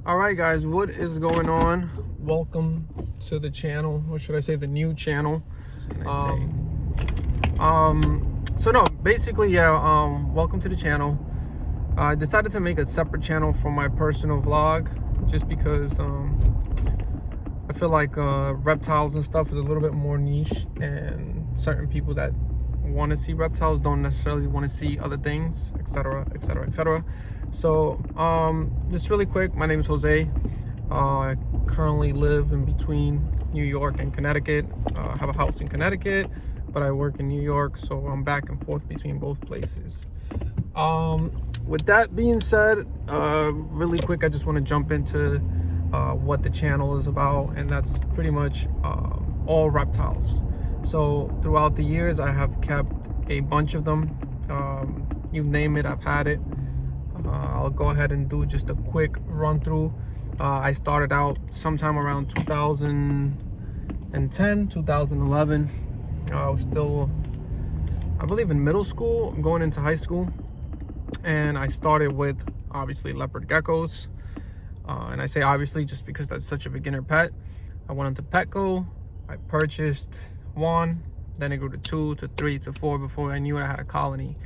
All right, guys, what is going on? Welcome to the channel, or should I say the new channel? Welcome to the channel. I decided to make a separate channel for my personal vlog just because I feel like reptiles and stuff is a little bit more niche, and certain people that want to see reptiles don't necessarily want to see other things, etc., etc., etc. So just really quick, my name is Jose. I currently live in between New York and Connecticut. I have a house in Connecticut, but I work in New York, so I'm back and forth between both places. With that being said, really quick, I just want to jump into what the channel is about, and that's pretty much all reptiles. So throughout the years, I have kept a bunch of them. You name it, I've had it. I'll go ahead and do just a quick run through. I started out sometime around 2010, 2011. I was still, I believe, in middle school, going into high school. And I started with, obviously, Leopard Geckos. And I say obviously just because that's such a beginner pet. I went into Petco. I purchased one, then it grew to 2 to 3 to 4 before I knew I had a colony.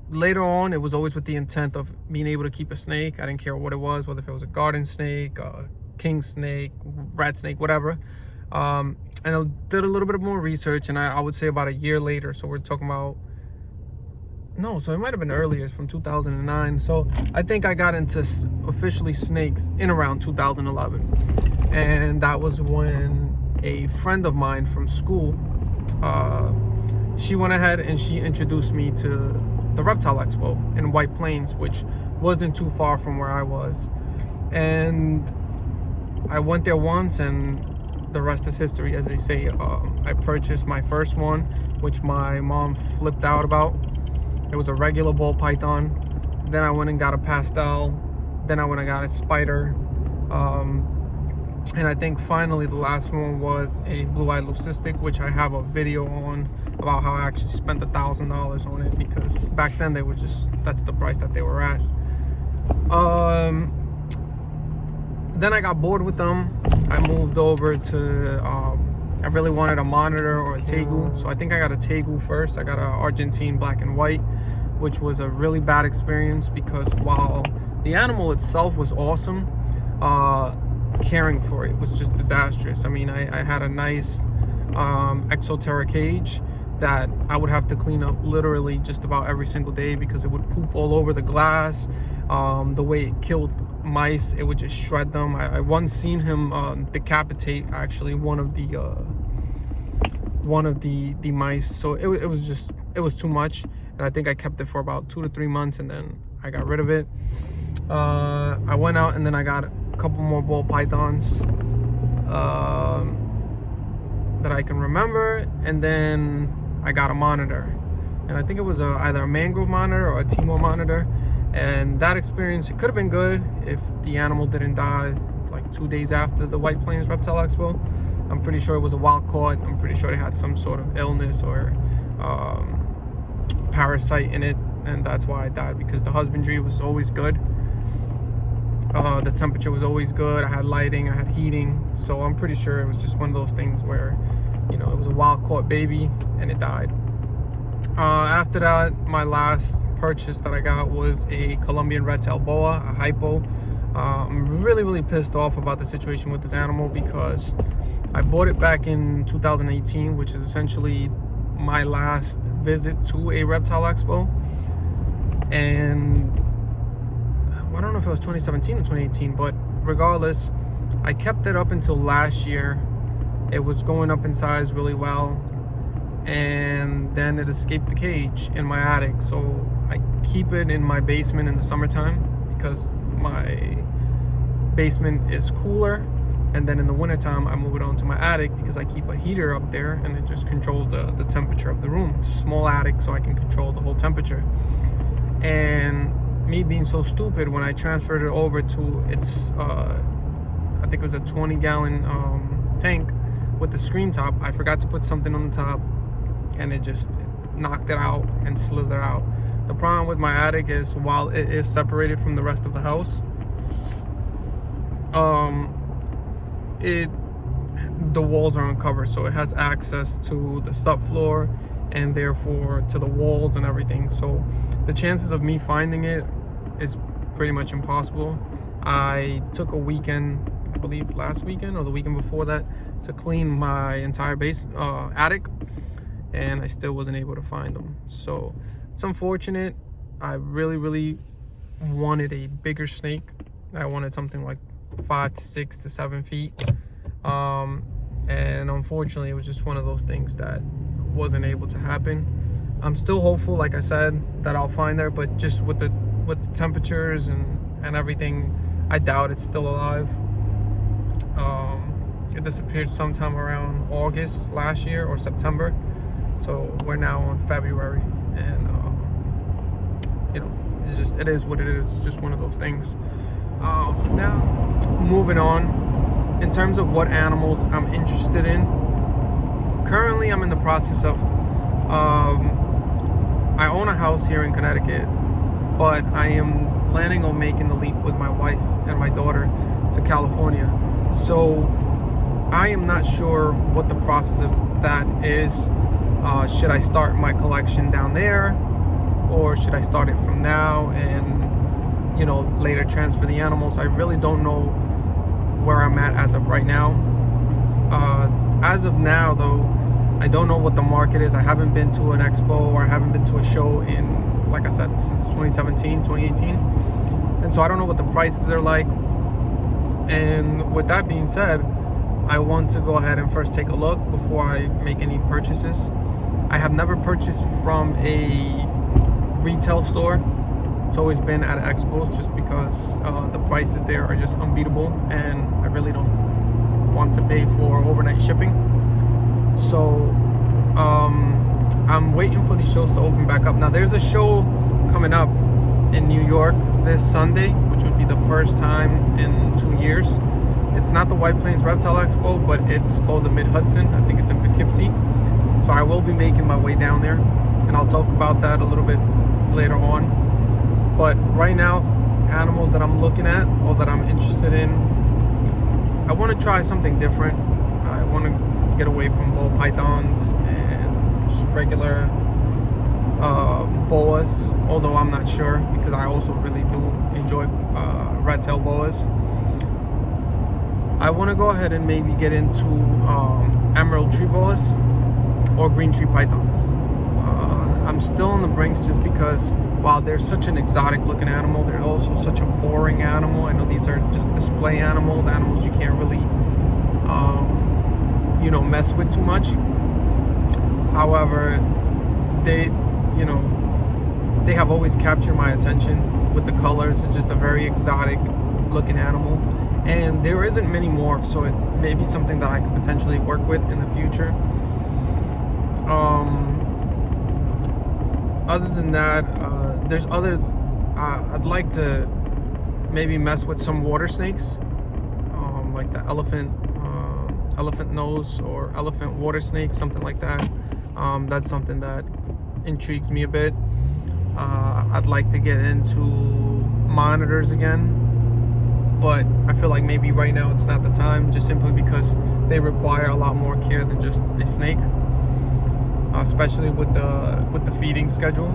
Later on, it was always with the intent of being able to keep a snake. I didn't care what it was, whether if it was a garden snake, a king snake, rat snake, whatever. And I did a little bit more research, and I would say about a year later, so we're talking about, no, so it might have been earlier, it's from 2009. So I think I got into officially snakes in around 2011. And that was when a friend of mine from school, she went ahead and she introduced me to the Reptile Expo in White Plains, which wasn't too far from where I was. And I went there once, and the rest is history, as they say. I purchased my first one, which my mom flipped out about. It was a regular ball python. Then I went and got a pastel. Then I went and got a spider. And I think finally the last one was a blue-eyed leucistic, which I have a video on about how I actually spent $1,000 on it, because back then they were just, that's the price that they were at. Then I got bored with them. I moved over to, I really wanted a monitor or a tegu. So I think I got a tegu first. I got an Argentine black and white, which was a really bad experience because while the animal itself was awesome, caring for it was just disastrous. I mean, I had a nice Exoterra cage that I would have to clean up literally just about every single day because it would poop all over the glass. The way it killed mice, it would just shred them. I once seen him decapitate actually one of the mice. So it was too much, and I think I kept it for about 2 to 3 months, and then I got rid of it. I went out and then I got a couple more ball pythons that I can remember, and then I got a monitor, and I think it was either a mangrove monitor or a Timor monitor. And that experience, it could have been good if the animal didn't die like 2 days after the White Plains Reptile Expo. I'm pretty sure it was a wild caught. I'm pretty sure they had some sort of illness or parasite in it, and that's why I died, because the husbandry was always good. The temperature was always good. I had lighting, I had heating, so I'm pretty sure it was just one of those things where, you know, it was a wild caught baby and it died. After that, my last purchase that I got was a Colombian red-tailed boa, a hypo. I'm really pissed off about the situation with this animal because I bought it back in 2018, which is essentially my last visit to a reptile expo. And I don't know if it was 2017 or 2018, but regardless, I kept it up until last year. It was going up in size really well, and then it escaped the cage in my attic. So I keep it in my basement in the summertime because my basement is cooler, and then in the wintertime I move it onto my attic because I keep a heater up there, and it just controls the temperature of the room. It's a small attic, so I can control the whole temperature. And me being so stupid, when I transferred it over to its I think it was a 20-gallon tank with the screen top, I forgot to put something on the top, and it just knocked it out and slithered out. The problem with my attic is while it is separated from the rest of the house, the walls are uncovered, so it has access to the subfloor and therefore to the walls and everything. So the chances of me finding it is pretty much impossible. I took a weekend, I believe last weekend or the weekend before that, to clean my entire attic, and I still wasn't able to find them. So it's unfortunate. I really wanted a bigger snake. I wanted something like 5 to 6 to 7 feet, and unfortunately it was just one of those things that wasn't able to happen. I'm still hopeful, like I said, that I'll find there, but just with the temperatures and everything, I doubt it's still alive. It disappeared sometime around August last year or September, so we're now on February, and you know, it is what it is. It's just one of those things. Now moving on, in terms of what animals I'm interested in, currently I'm in the process of I own a house here in Connecticut, but I am planning on making the leap with my wife and my daughter to California. So I am not sure what the process of that is. Should I start my collection down there, or should I start it from now and, you know, later transfer the animals? I really don't know where I'm at as of right now. As of now though, I don't know what the market is. I haven't been to an expo, or I haven't been to a show in, like I said, since 2017, 2018. And so I don't know what the prices are like. And with that being said, I want to go ahead and first take a look before I make any purchases. I have never purchased from a retail store. It's always been at expos, just because the prices there are just unbeatable, and I really don't want to pay for overnight shipping. So I'm waiting for these shows to open back up. Now there's a show coming up in New York this Sunday, which would be the first time in 2 years. It's not the White Plains Reptile Expo, but it's called the Mid-Hudson. I think it's in Poughkeepsie. So I will be making my way down there, and I'll talk about that a little bit later on. But right now, animals that I'm looking at or that I'm interested in, I want to try something different. I want to get away from ball pythons and just regular boas, although I'm not sure, because I also really do enjoy red tail boas. I want to go ahead and maybe get into emerald tree boas or green tree pythons. I'm still on the brinks, just because while they're such an exotic looking animal, they're also such a boring animal. I know these are just display animals you can't really you know, mess with too much. However, they have always captured my attention with the colors. It's just a very exotic looking animal, and there isn't many more, so it may be something that I could potentially work with in the future. Other than that, there's other, I'd like to maybe mess with some water snakes, like the elephant nose or elephant water snake, something like that. That's something that intrigues me a bit. I'd like to get into monitors again, but I feel like maybe right now it's not the time, just simply because they require a lot more care than just a snake, especially with the feeding schedule.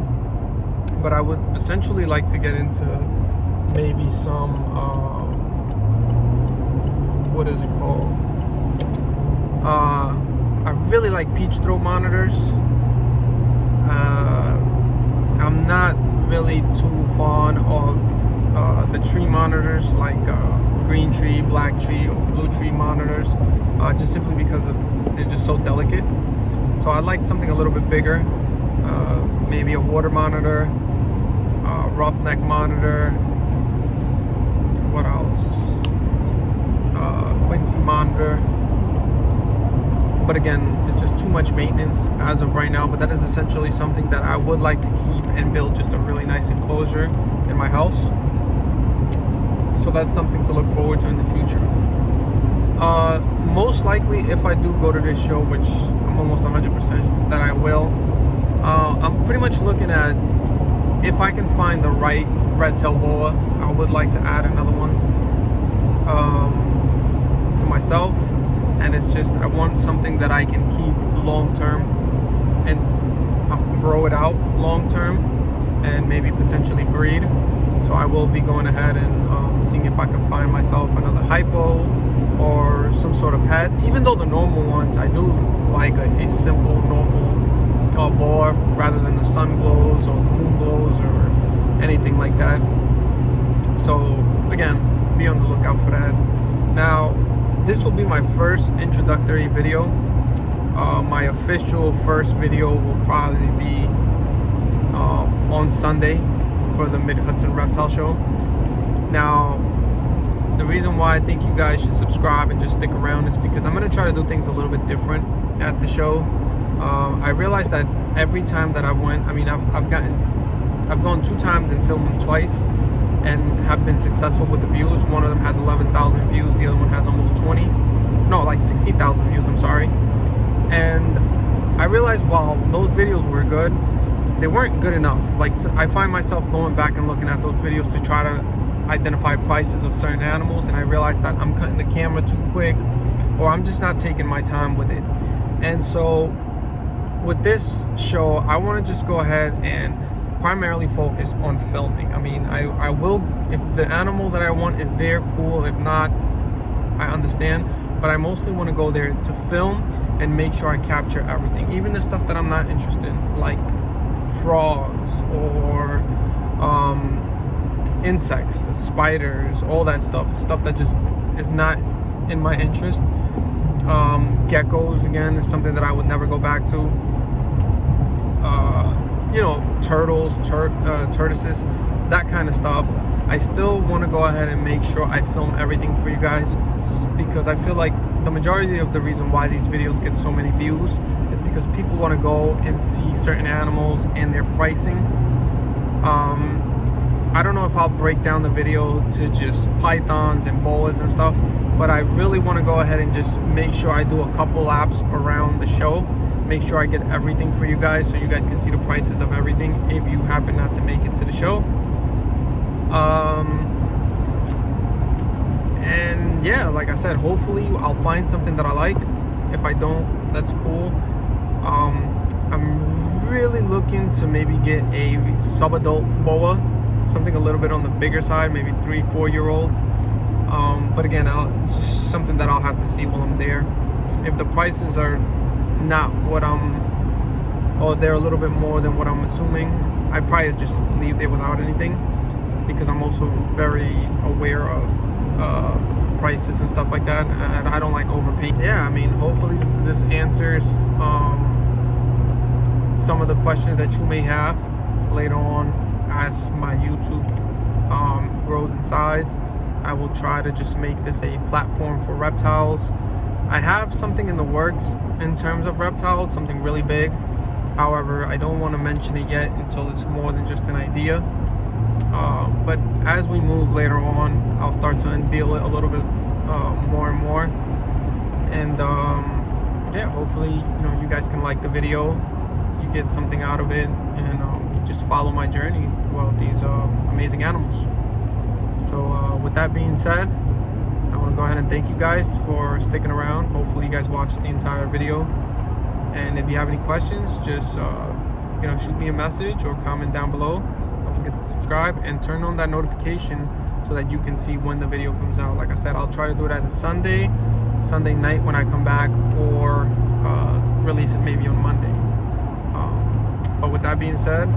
But I would essentially like to get into maybe some what is it called? I really like peach throat monitors. I'm not really too fond of the tree monitors, like green tree, black tree, or blue tree monitors, just simply because they're just so delicate. So I'd like something a little bit bigger, maybe a water monitor, roughneck monitor. What else? Quincy monitor. But again, it's just too much maintenance as of right now. But that is essentially something that I would like to keep and build just a really nice enclosure in my house. So that's something to look forward to in the future. Most likely, if I do go to this show, which I'm almost 100% that I will, I'm pretty much looking at if I can find the right red-tailed boa, I would like to add another one to myself. And it's just, I want something that I can keep long term and grow it out long term and maybe potentially breed. So I will be going ahead and seeing if I can find myself another hypo or some sort of head. Even though the normal ones, I do like a simple normal boa rather than the sun glows or the moon glows or anything like that. So again, be on the lookout for that. Now, this will be my first introductory video. My official first video will probably be on Sunday for the Mid-Hudson Reptile Show. Now, the reason why I think you guys should subscribe and just stick around is because I'm going to try to do things a little bit different at the show. I realized that every time that I went, I mean, I've gone 2 times and filmed them twice and have been successful with the views. One of them has 11,000 views, the other one has almost 20. No, like 16,000 views, I'm sorry. And I realized while those videos were good, they weren't good enough. Like, I find myself going back and looking at those videos to try to identify prices of certain animals, and I realized that I'm cutting the camera too quick, or I'm just not taking my time with it. And so with this show, I want to just go ahead and primarily focus on filming. I mean, I will, if the animal that I want is there, cool. If not, I understand. But I mostly want to go there to film and make sure I capture everything, even the stuff that I'm not interested in, like frogs or insects, spiders, all that stuff that just is not in my interest. Geckos, again, is something that I would never go back to. You know, turtles, tortoises, that kind of stuff. I still want to go ahead and make sure I film everything for you guys, because I feel like the majority of the reason why these videos get so many views is because people want to go and see certain animals and their pricing. I don't know if I'll break down the video to just pythons and boas and stuff, but I really want to go ahead and just make sure I do a couple laps around the show, make sure I get everything for you guys so you guys can see the prices of everything if you happen not to make it to the show. And yeah, like I said, hopefully I'll find something that I like. If I don't, that's cool. I'm really looking to maybe get a sub-adult boa, something a little bit on the bigger side, maybe 3-4 year old. But again, it's just something that I'll have to see while I'm there. If the prices are not what or they're a little bit more than what I'm assuming, I'd probably just leave there without anything, because I'm also very aware of prices and stuff like that, and I don't like overpaying. Yeah, I mean, hopefully this answers some of the questions that you may have later on as my YouTube grows in size. I will try to just make this a platform for reptiles. I have something in the works in terms of reptiles, something really big. However, I don't want to mention it yet until it's more than just an idea. But as we move later on, I'll start to unveil it a little bit more and more. And yeah, hopefully, you guys can like the video, you get something out of it, and just follow my journey throughout these amazing animals. So with that being said, I want to go ahead and thank you guys for sticking around. Hopefully you guys watched the entire video. And if you have any questions, just shoot me a message or comment down below. Don't forget to subscribe and turn on that notification so that you can see when the video comes out. Like I said, I'll try to do it either Sunday night when I come back, or release it maybe on Monday. But with that being said,